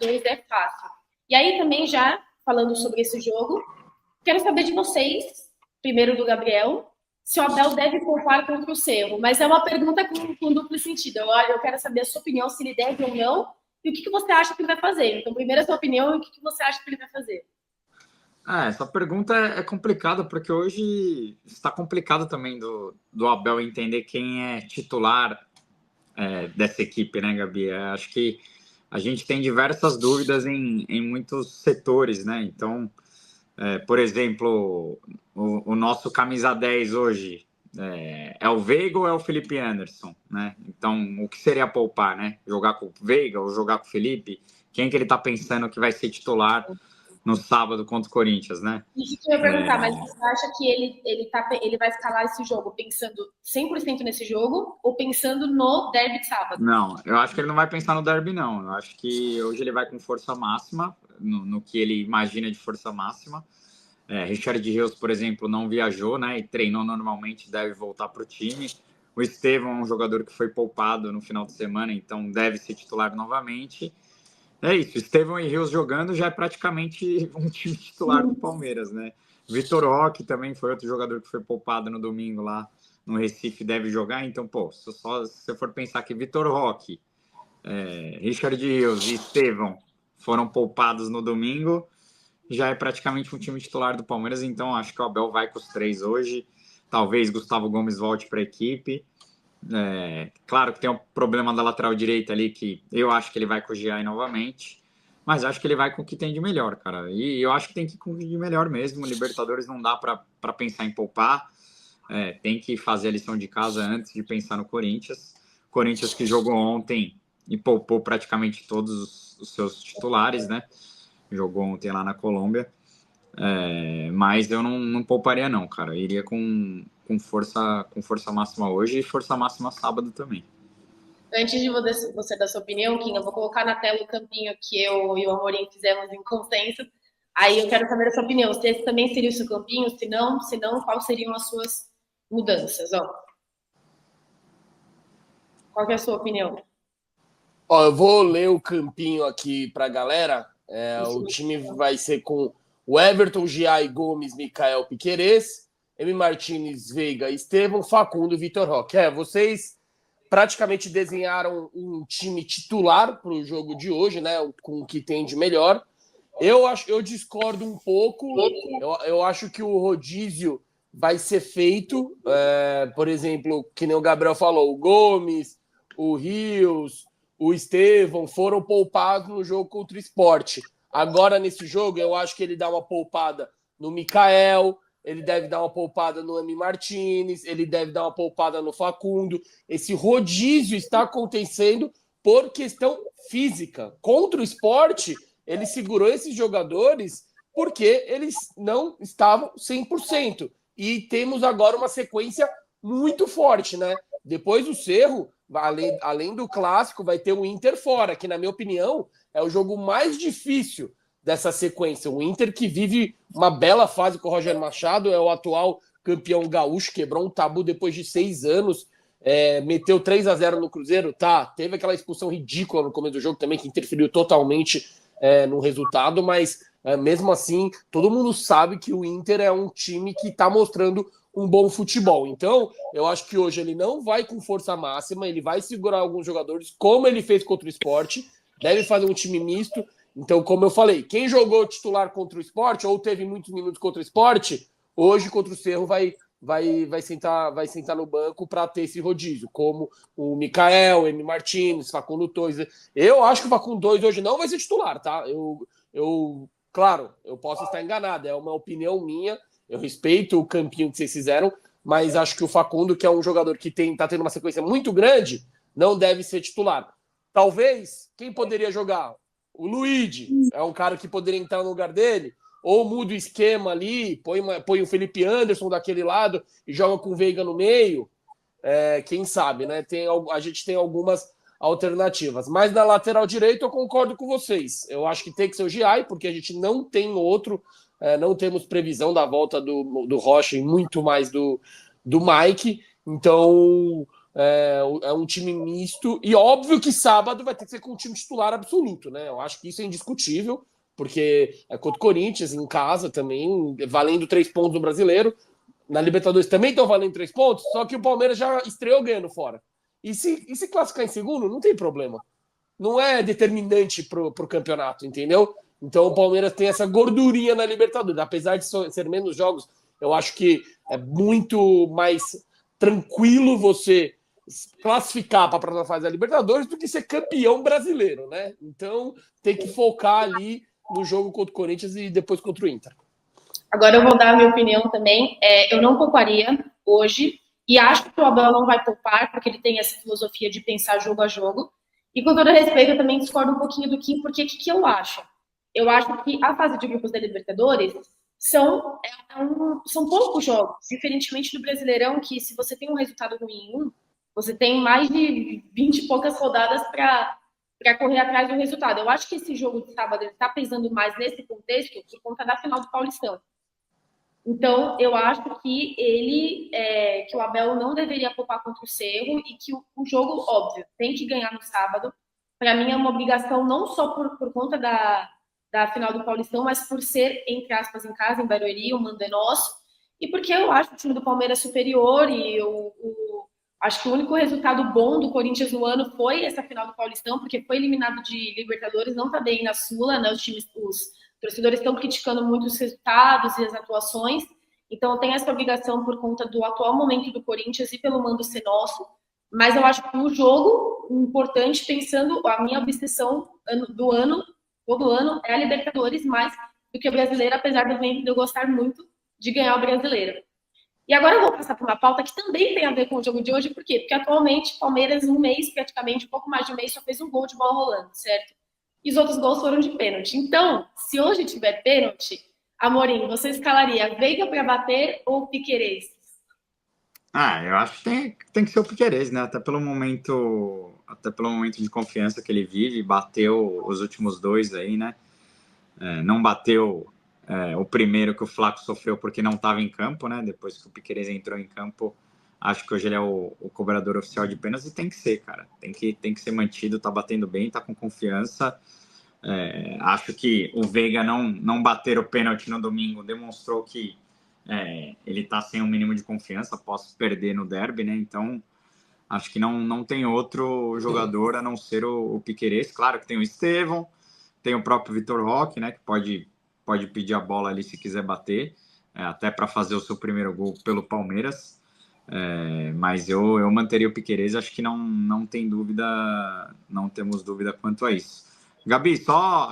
2 é fácil. E aí também já, falando sobre esse jogo, quero saber de vocês, primeiro do Gabriel, se o Abel deve poupar contra o Cerro. Mas é uma pergunta com duplo sentido. Eu quero saber a sua opinião, se ele deve ou não, e o que você acha que ele vai fazer. Então, primeiro a sua opinião e o que você acha que ele vai fazer. Essa pergunta é complicada, porque hoje está complicado também do Abel entender quem é titular dessa equipe, né, Gabi? Acho que a gente tem diversas dúvidas em muitos setores, né? Então, por exemplo, o nosso camisa 10 hoje é o Veiga ou é o Felipe Anderson, né? Então, o que seria poupar, né? Jogar com o Veiga ou jogar com o Felipe? Quem que ele está pensando que vai ser titular no sábado contra o Corinthians, né? Isso que eu ia perguntar, mas você acha que ele vai escalar esse jogo pensando 100% nesse jogo ou pensando no derby de sábado? Não, eu acho que ele não vai pensar no derby, não. Eu acho que hoje ele vai com força máxima, no que ele imagina de força máxima. Richard Rios, por exemplo, não viajou, né? E treinou normalmente, deve voltar para o time. O Estevão é um jogador que foi poupado no final de semana, então deve ser titular novamente. É isso, Estevão e Rios jogando já é praticamente um time titular do Palmeiras, né? Vitor Roque também foi outro jogador que foi poupado no domingo lá no Recife, deve jogar. Então, se você for pensar que Vitor Roque, Richard Rios e Estevão foram poupados no domingo, já é praticamente um time titular do Palmeiras. Então, acho que o Abel vai com os 3 hoje. Talvez Gustavo Gomes volte para a equipe. Claro que tem um problema da lateral direita ali, que eu acho que ele vai com o Giai novamente, mas acho que ele vai com o que tem de melhor, cara. E eu acho que tem que ir com o de melhor mesmo. Libertadores não dá para pensar em poupar. Tem que fazer a lição de casa antes de pensar no Corinthians. Corinthians que jogou ontem e poupou praticamente todos os seus titulares, né? Jogou ontem lá na Colômbia. Mas eu não pouparia não, cara. Eu iria com força máxima hoje e força máxima sábado também. Antes de você dar sua opinião, Kim, eu vou colocar na tela o campinho que eu e o Amorim fizemos em consenso. Aí eu quero saber a sua opinião. Se esse também seria o seu campinho, se não, quais seriam as suas mudanças? Ó. Qual que é a sua opinião? Ó, eu vou ler o campinho aqui pra galera. O time vai ser com o Everton, Giai, Gomes, Micael, Piquerez, M. Martins, Veiga, Estevão, Facundo, Vitor Roque. Vocês praticamente desenharam um time titular para o jogo de hoje, né? Com o que tem de melhor. Eu discordo um pouco. Eu acho que o rodízio vai ser feito. Por exemplo, que nem o Gabriel falou, o Gomes, o Rios, o Estevão foram poupados no jogo contra o Sport. Agora, nesse jogo, eu acho que ele dá uma poupada no Micael, ele deve dar uma poupada no M. Martins, ele deve dar uma poupada no Facundo. Esse rodízio está acontecendo por questão física. Contra o Sport, ele segurou esses jogadores porque eles não estavam 100%. E temos agora uma sequência muito forte, né? Depois do Cerro, além do clássico, vai ter o Inter fora, que, na minha opinião, é o jogo mais difícil dessa sequência. O Inter que vive uma bela fase com o Roger Machado, é o atual campeão gaúcho, quebrou um tabu depois de 6 anos, meteu 3-0 no Cruzeiro, teve aquela expulsão ridícula no começo do jogo também, que interferiu totalmente no resultado, mas mesmo assim, todo mundo sabe que o Inter é um time que está mostrando um bom futebol. Então, eu acho que hoje ele não vai com força máxima, ele vai segurar alguns jogadores, como ele fez contra o Sport, deve fazer um time misto. Então, como eu falei, quem jogou titular contra o Sport ou teve muitos minutos contra o Sport, hoje contra o Cerro vai sentar no banco para ter esse rodízio, como o Micael, M. Martins, Facundo Torres. Eu acho que o Facundo Torres hoje não vai ser titular, tá? Claro, eu posso estar enganado, é uma opinião minha, eu respeito o campinho que vocês fizeram, mas acho que o Facundo, que é um jogador que está tendo uma sequência muito grande, não deve ser titular. Talvez, quem poderia jogar? O Luigi, é um cara que poderia entrar no lugar dele, ou muda o esquema ali, põe o Felipe Anderson daquele lado e joga com o Veiga no meio. Quem sabe, né? A gente tem algumas alternativas. Mas na lateral direita eu concordo com vocês. Eu acho que tem que ser o Giai, porque a gente não tem outro, não temos previsão da volta do Rocha e muito mais do Mike. Então, é um time misto, e óbvio que sábado vai ter que ser com o time titular absoluto, né? Eu acho que isso é indiscutível, porque é contra o Corinthians, em casa também, valendo 3 pontos no Brasileiro. Na Libertadores também estão valendo 3 pontos, só que o Palmeiras já estreou ganhando fora. E se classificar em segundo, não tem problema. Não é determinante pro campeonato, entendeu? Então o Palmeiras tem essa gordurinha na Libertadores. Apesar de ser menos jogos, eu acho que é muito mais tranquilo você classificar para a próxima fase da Libertadores do que ser campeão brasileiro, né? Então tem que focar ali no jogo contra o Corinthians e depois contra o Inter. Agora eu vou dar a minha opinião também. Eu não pouparia hoje, e acho que o Abel não vai poupar, porque ele tem essa filosofia de pensar jogo a jogo. E com todo respeito, eu também discordo um pouquinho do Kim, porque o que eu acho? Eu acho que a fase de grupos da Libertadores são poucos jogos, diferentemente do Brasileirão, que se você tem um resultado ruim em um, você tem mais de 20 e poucas rodadas para correr atrás do resultado. Eu acho que esse jogo de sábado está pesando mais nesse contexto por conta da final do Paulistão. Então, eu acho que que o Abel não deveria poupar contra o Cerro e que o jogo, óbvio, tem que ganhar no sábado. Para mim é uma obrigação não só por conta da final do Paulistão, mas por ser, entre aspas, em casa, em Barueri, o mando é nosso, e porque eu acho o time do Palmeiras superior e acho que o único resultado bom do Corinthians no ano foi essa final do Paulistão, porque foi eliminado de Libertadores, não tá bem na Sula, né? Os torcedores estão criticando muito os resultados e as atuações, então tem essa obrigação por conta do atual momento do Corinthians e pelo mando ser nosso, mas eu acho que o jogo importante, pensando a minha obsessão todo ano, é a Libertadores mais do que o Brasileiro, apesar de eu gostar muito de ganhar o Brasileiro. E agora eu vou passar para uma pauta que também tem a ver com o jogo de hoje, por quê? Porque atualmente o Palmeiras, um mês, praticamente, um pouco mais de um mês, só fez um gol de bola rolando, certo? E os outros gols foram de pênalti. Então, se hoje tiver pênalti, Amorim, você escalaria Veiga para bater ou Piquerez? Eu acho que tem que ser o Piquerez, né? Até pelo momento de confiança que ele vive, bateu os últimos 2 aí, né? Não bateu o primeiro que o Flaco sofreu porque não estava em campo, né? Depois que o Piquerez entrou em campo, acho que hoje ele é o cobrador oficial de pênaltis e tem que ser, cara. Tem que ser mantido, tá batendo bem, tá com confiança. Acho que o Veiga não bater o pênalti no domingo demonstrou que ele tá sem um mínimo de confiança após perder no derby, né? Então, acho que não tem outro jogador a não ser o Piquerez. Claro que tem o Estevão, tem o próprio Vitor Roque, né? Que pode pedir a bola ali se quiser bater, até para fazer o seu primeiro gol pelo Palmeiras. Mas eu manteria o Piquerez, acho que não tem dúvida, não temos dúvida quanto a isso. Gabi, só